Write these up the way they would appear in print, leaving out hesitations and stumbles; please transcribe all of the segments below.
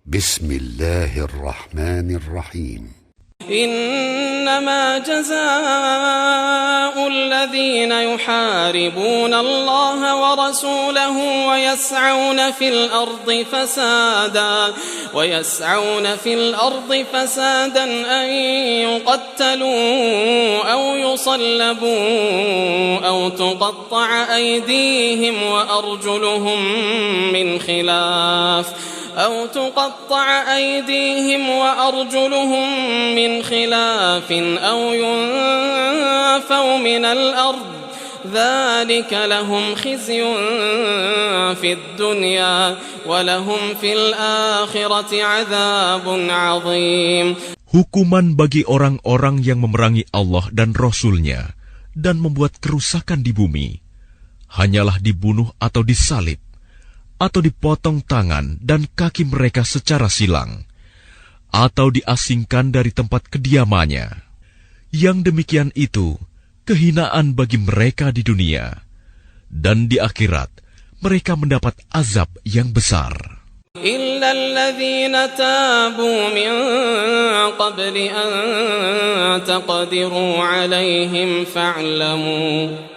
بسم الله الرحمن الرحيم إنما جزاء الذين يحاربون الله ورسوله ويسعون في الأرض فسادا أن يقتلوا أو يصلبوا أو تقطع أيديهم وأرجلهم من خلاف أو ينفوا من الأرض ذلك لهم خزي في الدنيا ولهم في الآخرة عذاب عظيم. Hukuman bagi orang-orang yang memerangi Allah dan Rasul-Nya dan membuat kerusakan di bumi hanyalah dibunuh atau disalib atau dipotong tangan dan kaki mereka secara silang, atau diasingkan dari tempat kediamannya. Yang demikian itu kehinaan bagi mereka di dunia, dan di akhirat mereka mendapat azab yang besar. إلا الذين تابوا من قبل أن تقدروا عليهم فاعلموا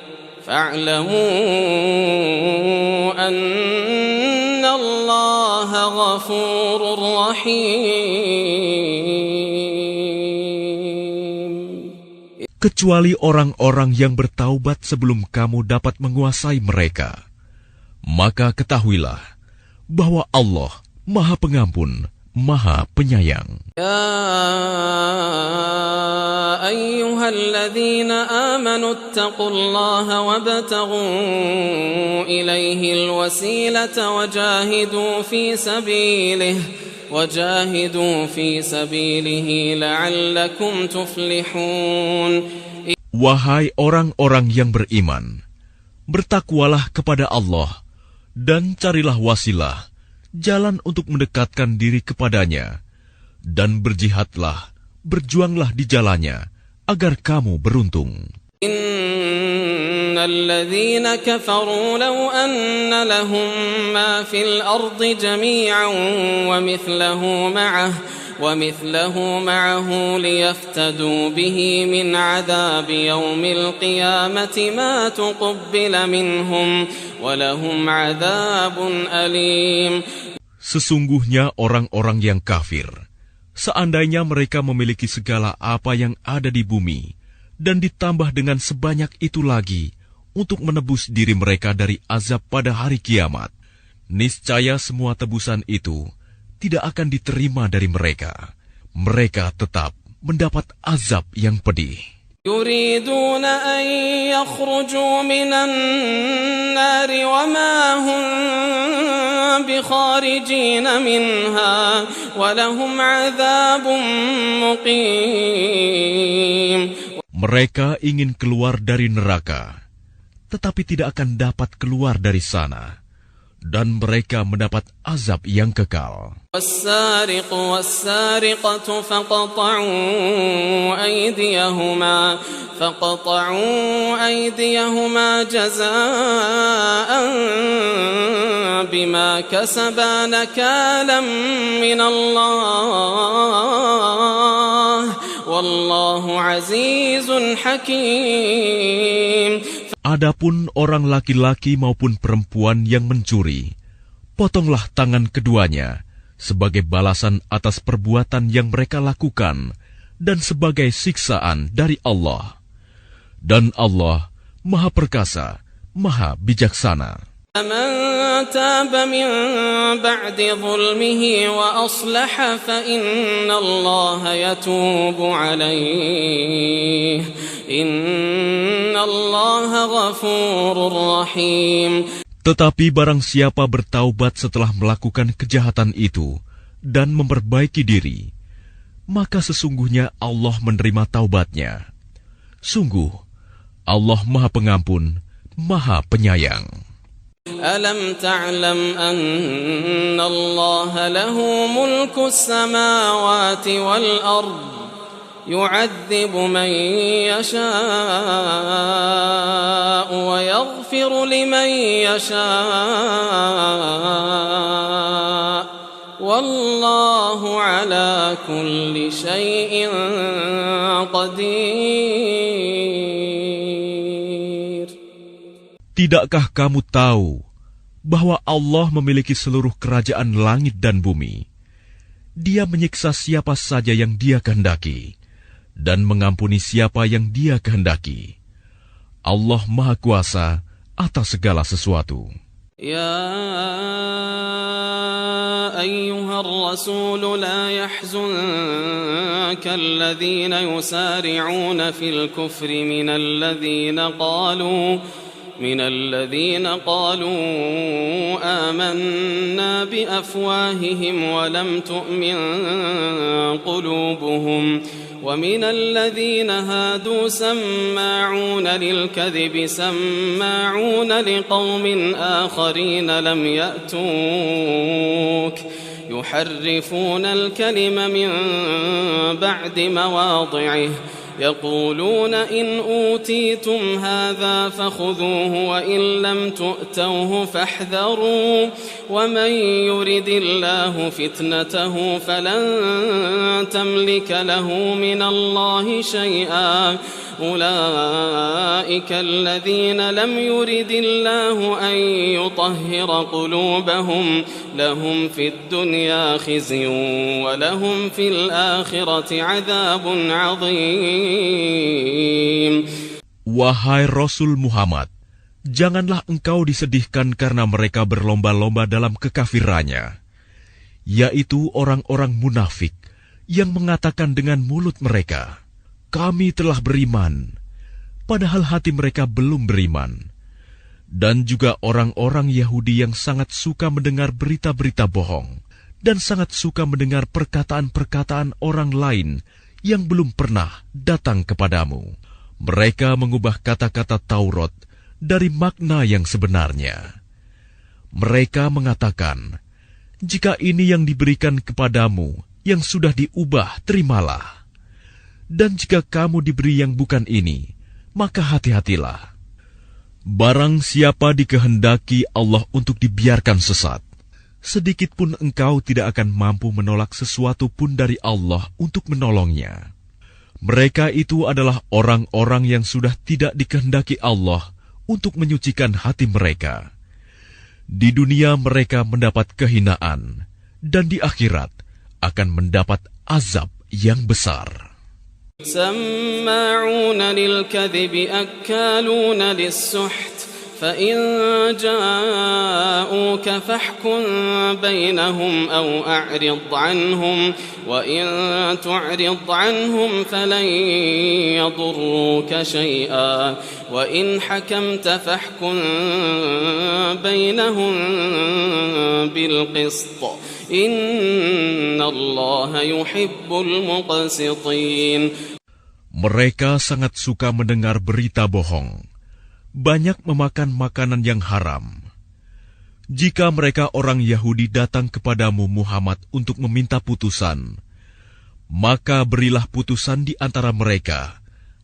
أن الله غفور رحيم. Kecuali orang-orang yang bertaubat sebelum kamu dapat menguasai mereka, maka ketahuilah bahwa Allah Maha Pengampun, Maha Penyayang. يا أيها الذين آمنوا اتقوا الله وابتغوا إليه الوسيلة وجاهدوا في سبيله لعلكم تفلحون. Wahai orang-orang yang beriman, bertakwalah kepada Allah dan carilah wasilah, jalan untuk mendekatkan diri kepadanya, dan berjihadlah, berjuanglah di jalannya, agar kamu beruntung. إن الذين كفروا لو أن لهم ما في الأرض جميعا ومثله معه ليفتدوا به من عذاب يوم القيامة ما تقبل منهم ولهم عذاب أليم. Sesungguhnya orang-orang yang kafir, seandainya mereka memiliki segala apa yang ada di bumi, dan ditambah dengan sebanyak itu lagi untuk menebus diri mereka dari azab pada hari kiamat, niscaya semua tebusan itu tidak akan diterima dari mereka. Mereka tetap mendapat azab yang pedih. يريدون أن يخرجوا من النار وما هم بخارجين منها ولهم عذاب مقيم. Mereka ingin keluar dari neraka, tetapi tidak akan dapat keluar dari sana, dan mereka mendapat azab yang kekal. والسارق والسارقة فقطعوا أيديهما جزاء بما كسبا نكالا من الله والله عزيز حكيم. Adapun orang laki-laki maupun perempuan yang mencuri, potonglah tangan keduanya sebagai balasan atas perbuatan yang mereka lakukan dan sebagai siksaan dari Allah. Dan Allah Maha Perkasa, Maha Bijaksana. فمن تاب من بعد ظلمه وأصلح فإن الله يتوب عليه إن الله غفور رحيم. Tetapi barang siapa bertaubat setelah melakukan kejahatan itu dan memperbaiki diri, maka sesungguhnya Allah menerima taubatnya. Sungguh, Allah Maha Pengampun, Maha Penyayang. ألم تعلم أن الله له ملك السماوات والأرض يعذب من يشاء ويغفر لمن يشاء والله على كل شيء قدير. Tidakkah kamu tahu bahwa Allah memiliki seluruh kerajaan langit dan bumi? Dia menyiksa siapa saja yang Dia kehendaki dan mengampuni siapa yang Dia kehendaki. Allah Maha Kuasa atas segala sesuatu. يا أيها الرسول لا يحزنك الذين يسارعون في الكفر من الذين قالوا آمنا بأفواههم ولم تؤمن قلوبهم ومن الذين هادوا سماعون للكذب سماعون لقوم آخرين لم يأتوك يحرفون الكلم من بعد مواضعه يقولون إن أوتيتم هذا فخذوه وإن لم تؤتوه فاحذروا ومن يرد الله فتنته فلن تملك له من الله شيئا أولئك الذين لم يرد الله أن يطهر قلوبهم لهم في الدنيا خزي ولهم في الآخرة عذاب عظيم. Wahai Rasul Muhammad, janganlah engkau disedihkan karena mereka berlomba-lomba dalam kekafirannya, yaitu orang-orang munafik yang mengatakan dengan mulut mereka, kami telah beriman, padahal hati mereka belum beriman. Dan juga orang-orang Yahudi yang sangat suka mendengar berita-berita bohong dan sangat suka mendengar perkataan-perkataan orang lain yang belum pernah datang kepadamu. Mereka mengubah kata-kata Taurat dari makna yang sebenarnya. Mereka mengatakan, jika ini yang diberikan kepadamu yang sudah diubah, terimalah. Dan jika kamu diberi yang bukan ini, maka hati-hatilah. Barang siapa dikehendaki Allah untuk dibiarkan sesat, sedikit pun engkau tidak akan mampu menolak sesuatu pun dari Allah untuk menolongnya. Mereka itu adalah orang-orang yang sudah tidak dikehendaki Allah untuk menyucikan hati mereka. Di dunia mereka mendapat kehinaan, dan di akhirat akan mendapat azab yang besar. سماعون للكذب أكالون للسحت فإن جاءوك فاحكم بينهم أو أعرض عنهم وإن تعرض عنهم فلن يضروك شيئا وإن حكمت فاحكم بينهم بالقسط إن الله يحب المقسطين. Mereka sangat suka mendengar berita bohong, banyak memakan makanan yang haram. Jika mereka orang Yahudi datang kepadamu Muhammad untuk meminta putusan, maka berilah putusan di antara mereka,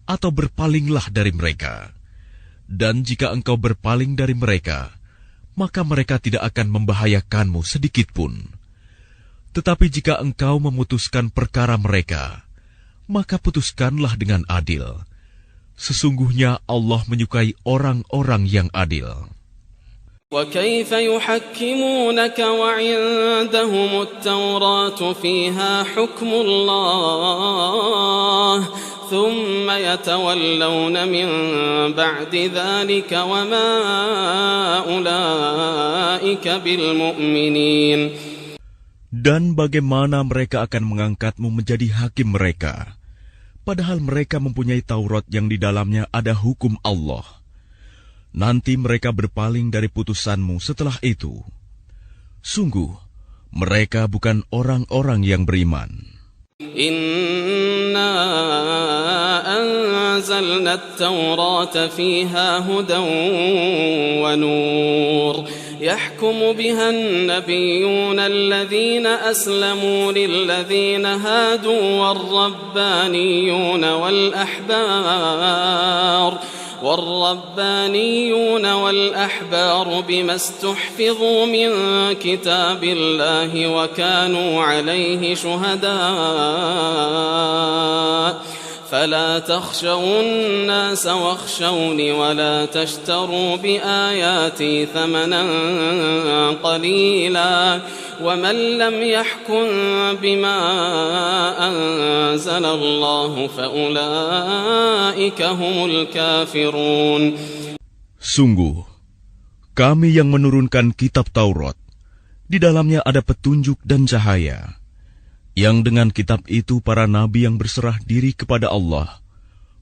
atau berpalinglah dari mereka. Dan jika engkau berpaling dari mereka, maka mereka tidak akan membahayakanmu sedikitpun. Tetapi jika engkau memutuskan perkara mereka, maka putuskanlah dengan adil. Sesungguhnya Allah menyukai orang-orang yang adil. وكيف يحكمونك وعندهم التوراة فيها حكم الله ثم يتولون من بعد ذلك وما أولئك بالمؤمنين. Dan bagaimana mereka akan mengangkatmu menjadi hakim mereka, padahal mereka mempunyai Taurat yang di dalamnya ada hukum Allah. Nanti mereka berpaling dari putusanmu setelah itu. Sungguh, mereka bukan orang-orang yang beriman. Inna anzalna at-taurata fiha hudan wa nur yahkumu biha an-nabiyyuna alladhina aslamu lilladhina hadu war-rabbaniyuna wal-ahbar والربانيون والأحبار بما استحفظوا من كتاب الله وكانوا عليه شهداء فلا تخشوا الناس واخشوني ولا تشتروا بآياتي ثمنا قليلا ومن لم يحكم بما أنزل الله فأولئك هم الكافرون. Sungguh, kami yang menurunkan kitab Taurat, di dalamnya ada petunjuk dan cahaya, yang dengan kitab itu para nabi yang berserah diri kepada Allah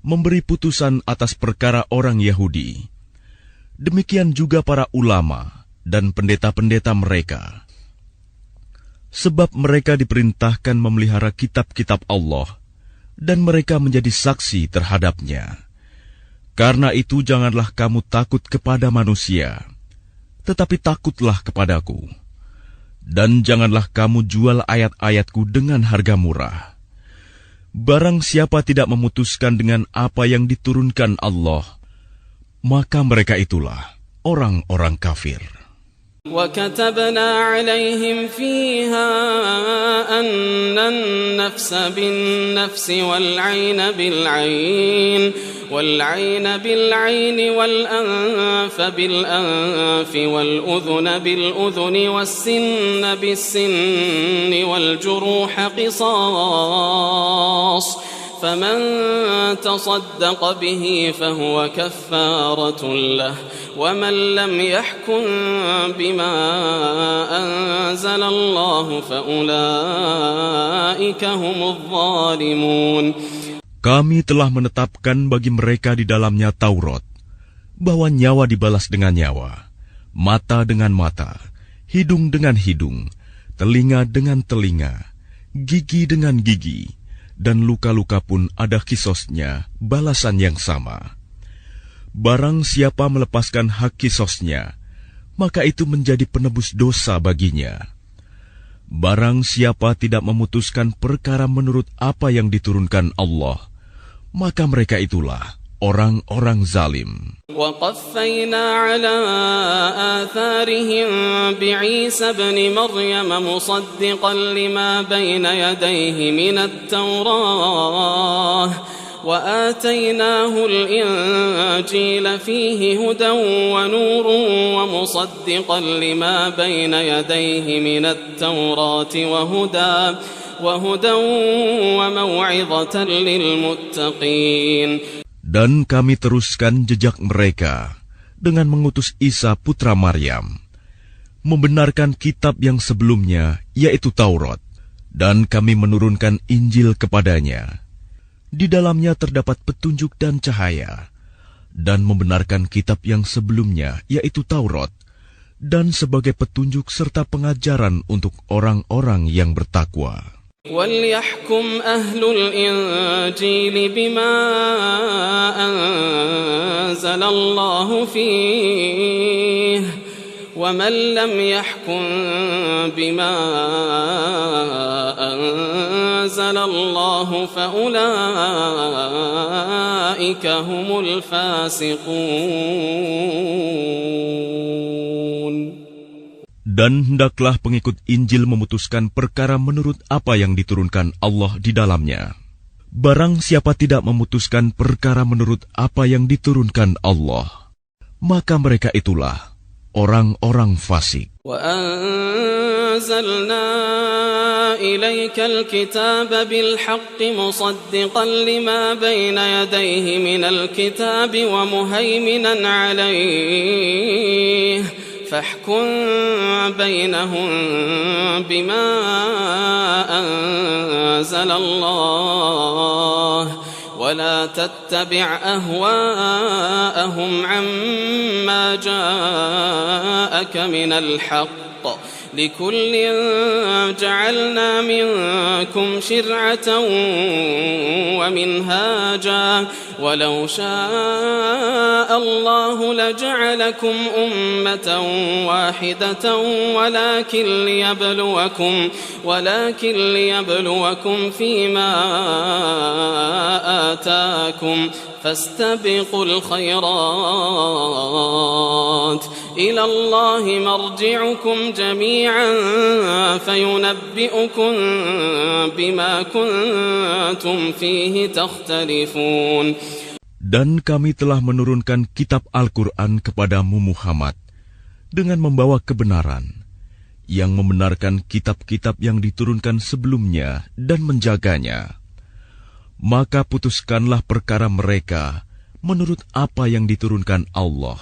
memberi putusan atas perkara orang Yahudi. Demikian juga para ulama dan pendeta-pendeta mereka. Sebab mereka diperintahkan memelihara kitab-kitab Allah dan mereka menjadi saksi terhadapnya. Karena itu janganlah kamu takut kepada manusia, tetapi takutlah kepadaku. Dan janganlah kamu jual ayat-ayatku dengan harga murah. Barang siapa tidak memutuskan dengan apa yang diturunkan Allah, maka mereka itulah orang-orang kafir. وكتبنا عليهم فيها أن النفس بالنفس والعين بالعين والأنف بالأنف والأذن بالأذن والسن بالسن والجروح قصاص فمن تصدق به فهو كفارة له ومن لم يحكم بما أنزل الله فأولئك هم الظالمون. Kami telah menetapkan bagi mereka di dalamnya Taurat, bahwa nyawa dibalas dengan nyawa, mata dengan mata, hidung dengan hidung, telinga dengan telinga, gigi dengan gigi, dan luka-luka pun ada kisosnya, balasan yang sama. Barang siapa melepaskan hak kisosnya, maka itu menjadi penebus dosa baginya. Barang siapa tidak memutuskan perkara menurut apa yang diturunkan Allah, maka mereka itulah orang-orang zalim. وقفينا على آثارهم بعيسى ابن مريم مصدقا لما بين يديه من التوراة وآتيناه الإنجيل فيه هدى ونور ومصدقا لما بين يديه من التوراة وهدى وموعظة للمتقين. Dan kami teruskan jejak mereka dengan mengutus Isa putra Maryam, membenarkan kitab yang sebelumnya, yaitu Taurat, dan kami menurunkan Injil kepadanya. Di dalamnya terdapat petunjuk dan cahaya, dan membenarkan kitab yang sebelumnya, yaitu Taurat, dan sebagai petunjuk serta pengajaran untuk orang-orang yang bertakwa. وَلْيَحْكُمْ أَهْلُ الْإِنْجِيلِ بِمَا أَنزَلَ اللَّهُ فِيهِ وَمَنْ لَمْ يَحْكُمْ بِمَا أَنزَلَ اللَّهُ فَأُولَئِكَ هُمُ الْفَاسِقُونَ. Dan hendaklah pengikut Injil memutuskan perkara menurut apa yang diturunkan Allah di dalamnya. Barang siapa tidak memutuskan perkara menurut apa yang diturunkan Allah, maka mereka itulah orang-orang fasik. وَأَنزَلْنَا إِلَيْكَ الْكِتَابَ بِالْحَقِّ مُصَدِّقًا لِمَا بَيْنَ يَدَيْهِ مِنَ الْكِتَابِ وَمُهَيْمِنًا عَلَيْهِ فاحكم بينهم بما أنزل الله ولا تتبع أهواءهم عما جاءك من الحق لكل جعلنا منكم شرعة ومنهاجا ولو شاء الله لجعلكم أمة واحدة ولكن ليبلوكم فيما آتاكم فاستبقوا الخيرات إلى الله مرجعكم جميعا فينبئكم بما كنتم فيه تختلفون. Dan kami telah menurunkan kitab Al-Quran kepadamu Muhammad dengan membawa kebenaran, yang membenarkan kitab-kitab yang diturunkan sebelumnya dan menjaganya. Maka putuskanlah perkara mereka menurut apa yang diturunkan Allah,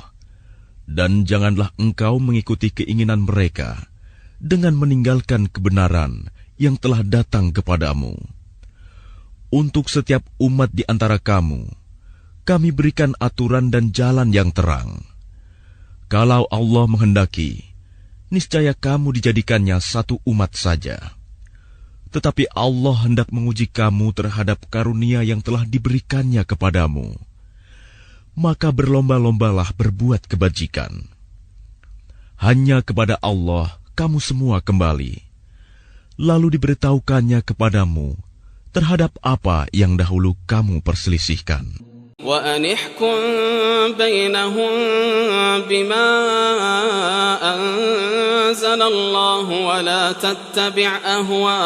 dan janganlah engkau mengikuti keinginan mereka dengan meninggalkan kebenaran yang telah datang kepadamu. Untuk setiap umat di antara kamu, kami berikan aturan dan jalan yang terang. Kalau Allah menghendaki, niscaya kamu dijadikannya satu umat saja. Tetapi Allah hendak menguji kamu terhadap karunia yang telah diberikannya kepadamu. Maka berlomba-lombalah berbuat kebajikan. Hanya kepada Allah kamu semua kembali. Lalu diberitahukannya kepadamu terhadap apa yang dahulu kamu perselisihkan. وأن احكم بينهم بما أنزل الله ولا تتبع أهواءهم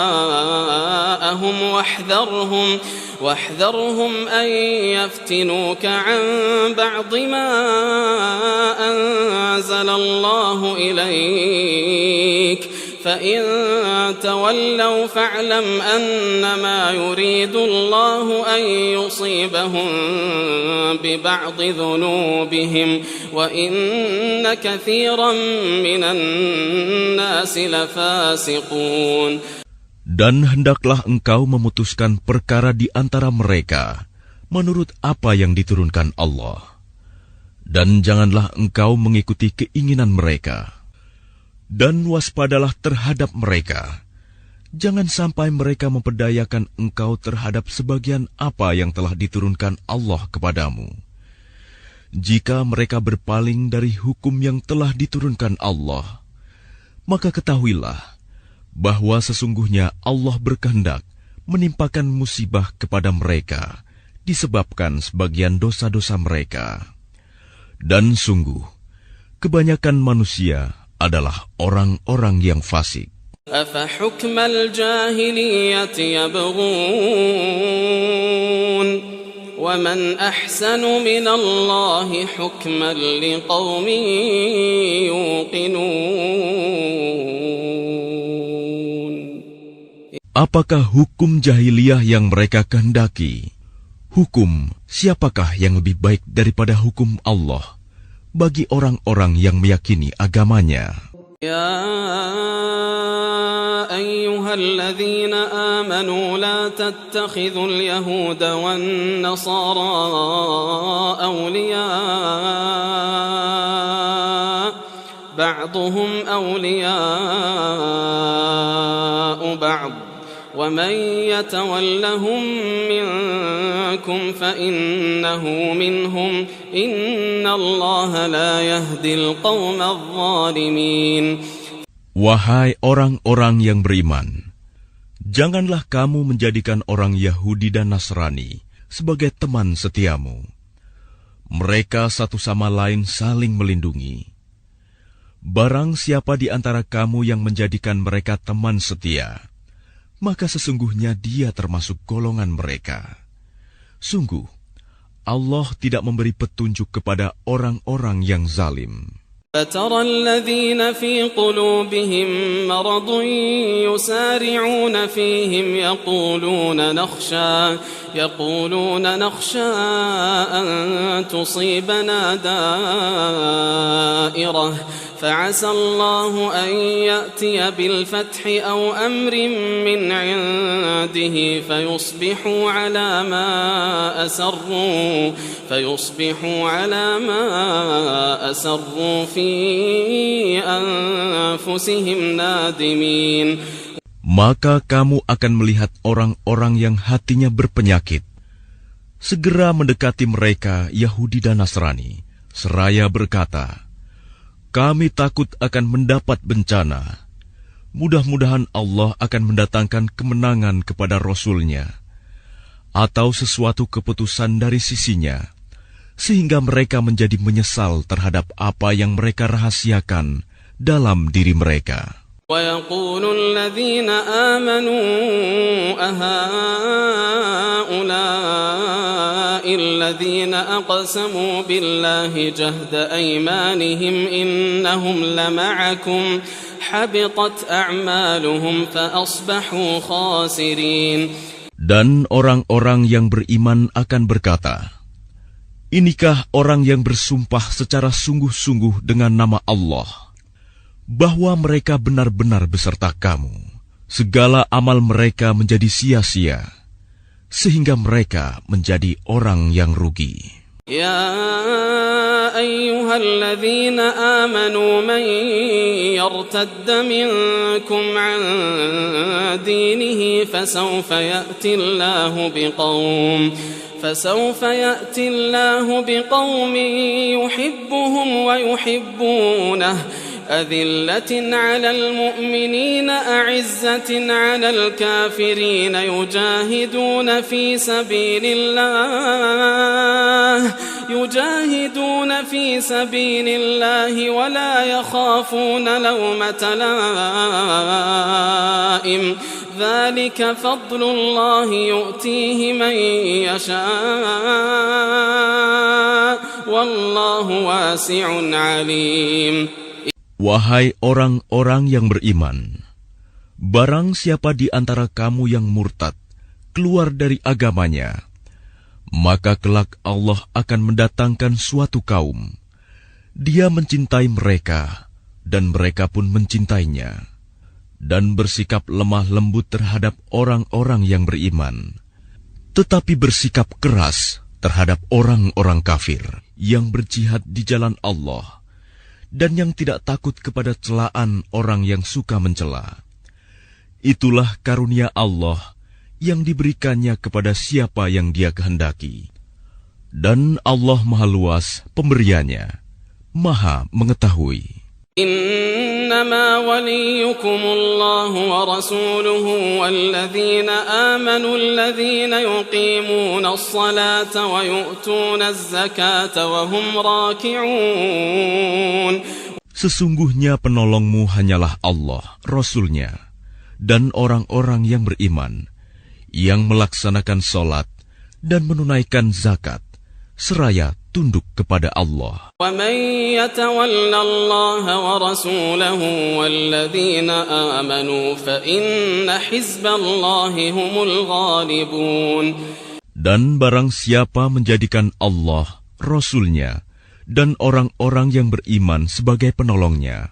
واحذرهم أن يفتنوك عن بعض ما أنزل الله إليك فإن تولوا فاعلم أنما يريد الله أن يصيبهم ببعض ذنوبهم وإن كثيرا من الناس لفاسقون. Dan hendaklah engkau memutuskan perkara di antara mereka menurut apa yang diturunkan Allah. Dan janganlah engkau mengikuti keinginan mereka. Dan waspadalah terhadap mereka. Jangan sampai mereka memperdayakan engkau terhadap sebagian apa yang telah diturunkan Allah kepadamu. Jika mereka berpaling dari hukum yang telah diturunkan Allah, maka ketahuilah bahwa sesungguhnya Allah berkehendak menimpakan musibah kepada mereka disebabkan sebagian dosa-dosa mereka. Dan sungguh, kebanyakan manusia adalah orang-orang yang fasik. أفحكم الجاهلية يبغون ومن أحسن من الله حكما لقوم يوقنون. Apakah hukum jahiliyah yang mereka kehendaki? Hukum siapakah yang lebih baik daripada hukum Allah bagi orang-orang yang meyakini agamanya? يا أيها الذين آمنوا لا تتخذوا اليهود والنصارى أولياء بعضهم أولياء بعض ومن يتولهم منكم فإنه منهم إن الله لا يهدي القوم الظالمين. Wahai orang-orang yang beriman, janganlah kamu menjadikan orang Yahudi dan Nasrani sebagai teman setiamu. Mereka satu sama lain saling melindungi. Barang siapa di antara kamu yang menjadikan mereka teman setia, maka sesungguhnya dia termasuk golongan mereka. Sungguh, Allah tidak memberi petunjuk kepada orang-orang yang zalim. فترى الذين في قلوبهم مرض يسارعون فيهم يقولون نخشى أن تصيبنا دائرة فعسى الله أن يأتي بالفتح أو أمر من عنده فيصبحوا على ما أسروا في أنفسهم نادمين. Maka kamu akan melihat orang-orang yang hatinya berpenyakit segera mendekati mereka Yahudi dan Nasrani, seraya berkata, kami takut akan mendapat bencana. Mudah-mudahan Allah akan mendatangkan kemenangan kepada Rasul-Nya, atau sesuatu keputusan dari sisinya, sehingga mereka menjadi menyesal terhadap apa yang mereka rahasiakan dalam diri mereka. وَيَقُولُ الَّذِينَ آمَنُوا أَهَؤُلَاءِ الَّذِينَ أَقْسَمُوا بِاللَّهِ جَهْدَ أَيْمَانِهِمْ إِنَّهُمْ لَمَعَكُمْ حَبِطَتْ أَعْمَالُهُمْ فَأَصْبَحُوا خَاسِرِينَ. Dan orang-orang yang beriman akan berkata, inikah orang yang bersumpah secara sungguh-sungguh dengan nama Allah, bahwa mereka benar-benar beserta kamu. Segala amal mereka menjadi sia-sia, sehingga mereka menjadi orang yang rugi. Ya ayyuhalladzina amanu man yartadda minkum an dinihi fasawfa ya'ti Allahu biqaumin yuhibbuhum wa yuhibbunahu أذلة على المؤمنين أعزة على الكافرين يجاهدون في سبيل الله ولا يخافون لومة لائم ذلك فضل الله يؤتيه من يشاء والله واسع عليم. Wahai orang-orang yang beriman, barang siapa di antara kamu yang murtad keluar dari agamanya, maka kelak Allah akan mendatangkan suatu kaum. Dia mencintai mereka, dan mereka pun mencintainya, dan bersikap lemah lembut terhadap orang-orang yang beriman, tetapi bersikap keras terhadap orang-orang kafir yang berjihad di jalan Allah, dan yang tidak takut kepada celaan orang yang suka mencela. Itulah karunia Allah yang diberikannya kepada siapa yang Dia kehendaki. Dan Allah Maha Luas pemberiannya, Maha mengetahui. إنما وليكم الله ورسوله والذين آمنوا الذين يقيمون الصلاة ويؤتون الزكاة وهم راكعون. Sesungguhnya penolongmu hanyalah Allah, Rasul-Nya, dan orang-orang yang beriman, yang melaksanakan salat dan menunaikan zakat, seraya tunduk kepada Allah. وَمَن يَتَوَلَّ اللَّهَ وَرَسُولَهُ وَالَّذِينَ آمَنُوا فَإِنَّ حِزْبَ اللَّهِ هُمُ الْغَالِبُونَ. Dan barang siapa menjadikan Allah, Rasul-Nya, dan orang-orang yang beriman sebagai penolongnya,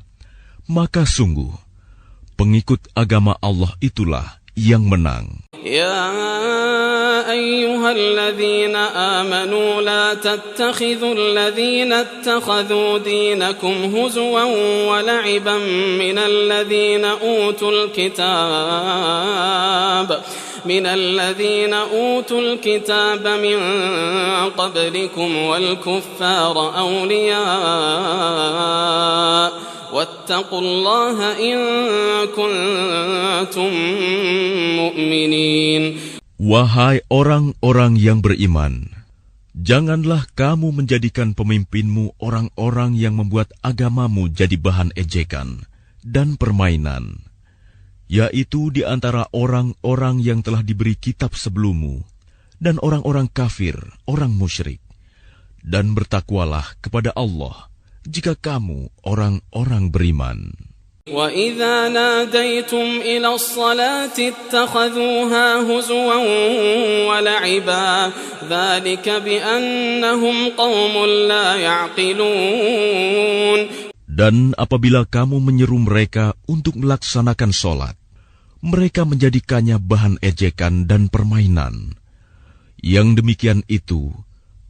maka sungguh pengikut agama Allah itulah yang menang. يا أيها الذين آمنوا لا تتخذوا الذين اتخذوا دينكم هزوا ولعبا من الذين أوتوا الكتاب من قبلكم والكفار أولياء واتقوا الله إن كنتم مؤمنين. Wahai orang-orang yang beriman, janganlah kamu menjadikan pemimpinmu orang-orang yang membuat agamamu jadi bahan ejekan dan permainan, yaitu di antara orang-orang yang telah diberi kitab sebelummu dan orang-orang kafir, orang musyrik. Dan bertakwalah kepada Allah jika kamu orang-orang beriman. وَإِذَا نَادَيْتُمْ إِلَى الصَّلَاةِ اتَّخَذُوهَا هُزُوًا وَلَعِبًا ذَلِكَ بِأَنَّهُمْ قَوْمٌ لَا يَعْقِلُونَ. Dan apabila kamu menyeru mereka untuk melaksanakan sholat, mereka menjadikannya bahan ejekan dan permainan. Yang demikian itu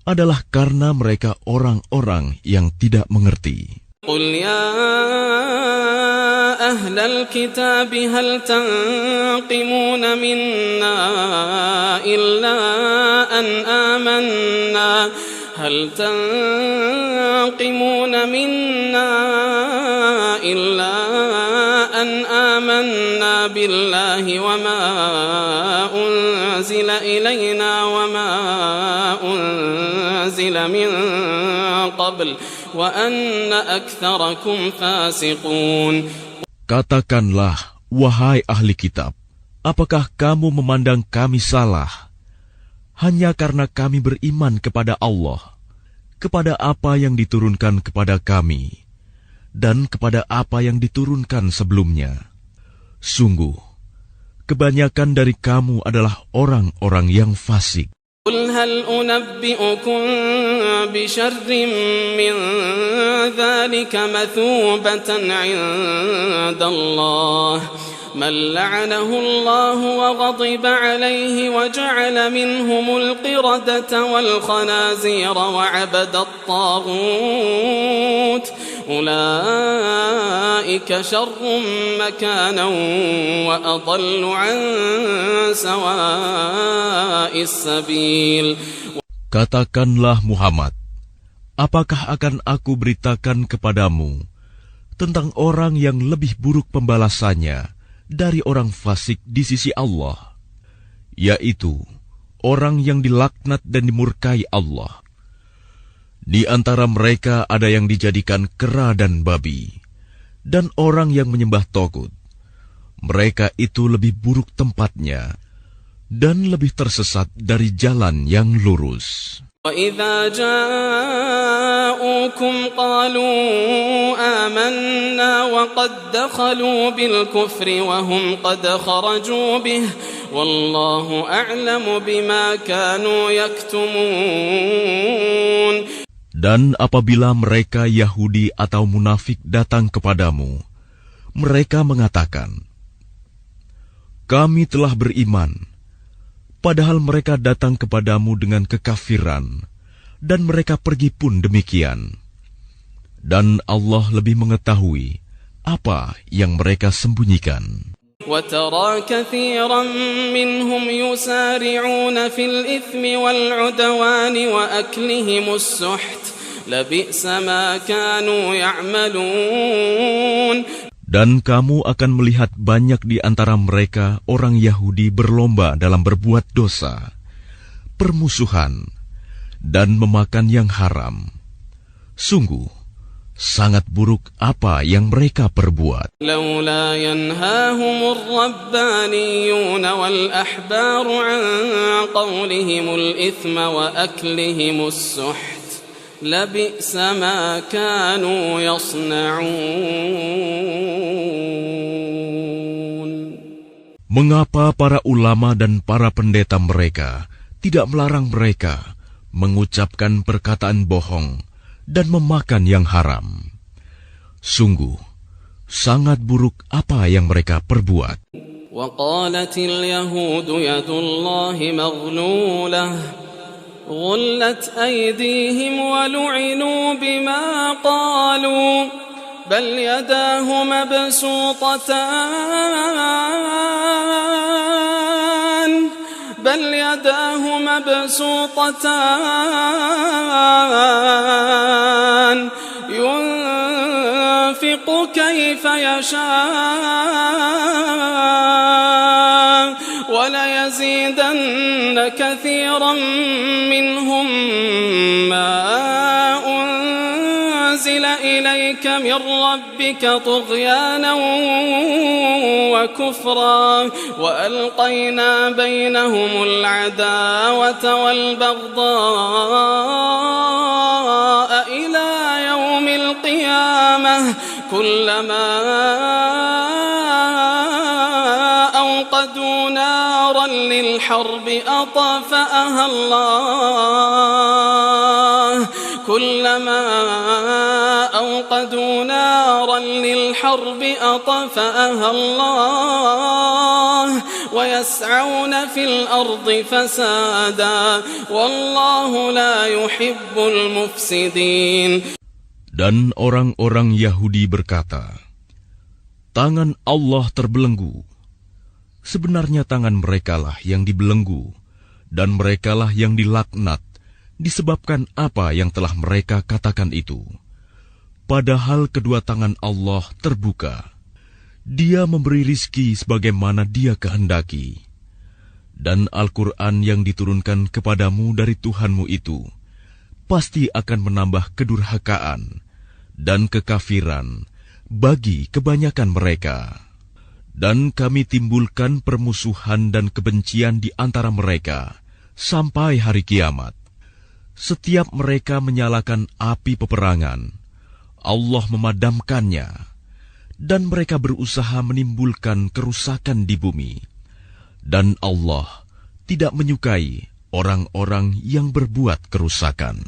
adalah karena mereka orang-orang yang tidak mengerti. قل يا أهل الكتاب هل تنقمون منا إلا أن آمنا بالله وما أنزل إلينا وما أنزل من قبل وأن أكثركم فاسقون. Katakanlah, wahai ahli kitab, apakah kamu memandang kami salah hanya karena kami beriman kepada Allah, kepada apa yang diturunkan kepada kami, dan kepada apa yang diturunkan sebelumnya? Sungguh, kebanyakan dari kamu adalah orang-orang yang fasik. قل هل أنبئكم بشر من ذلك مثوبة عند الله من لعنه الله وغضب عليه وجعل منهم القردة والخنازير وعبد الطاغوت أولئك شر مكانا وأضل عن سواء السبيل. Katakanlah Muhammad, apakah akan aku beritakan kepadamu tentang orang yang lebih buruk pembalasannya dari orang fasik di sisi Allah, yaitu orang yang dilaknat dan dimurkai Allah. Di antara mereka ada yang dijadikan kera dan babi, dan orang yang menyembah togut. Mereka itu lebih buruk tempatnya, dan lebih tersesat dari jalan yang lurus. وَإِذَا جَاءُوكُمْ قَالُوا آمَنَّا وَقَدْ دَخَلُوا بِالْكُفْرِ وَهُمْ قَدْ خَرَجُوا بِهِ وَاللَّهُ أَعْلَمُ بِمَا كَانُوا يَكْتُمُونَ. Dan apabila mereka Yahudi atau munafik datang kepadamu, mereka mengatakan, kami telah beriman, padahal mereka datang kepadamu dengan kekafiran, dan mereka pergi pun demikian. Dan Allah lebih mengetahui apa yang mereka sembunyikan. وَتَرَى كَثِيرًا مِّنْهُمْ يُسَارِعُونَ فِي الْإِثْمِ وَالْعُدْوَانِ وَأَكْلِهِمُ السُّحْتَ لَبِئْسَ مَا كَانُوا يَعْمَلُونَ. Dan kamu akan melihat banyak di antara mereka orang Yahudi berlomba dalam berbuat dosa, permusuhan, dan memakan yang haram. Sungguh, sangat buruk apa yang mereka perbuat. لولا ينهاهم الربانيون والأحبار عن قولهم الإثم وأكلهم السحت لبئس ما كانوا يصنعون. Mengapa para ulama dan para pendeta mereka tidak melarang mereka mengucapkan perkataan bohong dan memakan yang haram? Sungguh, sangat buruk apa yang mereka perbuat. وقالت اليهود يد الله مغلولة غلت أيديهم ولعنوا بما قالوا بل يداه مبسوطتان ينفق كيف يشاء وليزيدن كثيرا منهم ما أنزل إليك من ربك طغيانا وكفرا وألقينا بينهم العداوة والبغضاء إلى يوم القيامة كلما أوقدوا نارا للحرب أطفأها الله كلما أوقدوا نارا للحرب أطفأها الله ويسعون في الأرض فسادا والله لا يحب المفسدين. Dan orang-orang Yahudi berkata, tangan Allah terbelenggu. Sebenarnya tangan merekalah yang dibelenggu, dan merekalah yang dilaknat, disebabkan apa yang telah mereka katakan itu. Padahal kedua tangan Allah terbuka. Dia memberi rizki sebagaimana Dia kehendaki. Dan Al-Quran yang diturunkan kepadamu dari Tuhanmu itu pasti akan menambah kedurhakaan dan kekafiran bagi kebanyakan mereka. Dan kami timbulkan permusuhan dan kebencian di antara mereka sampai hari kiamat. Setiap mereka menyalakan api peperangan, Allah memadamkannya, dan mereka berusaha menimbulkan kerusakan di bumi. Dan Allah tidak menyukai orang-orang yang berbuat kerusakan.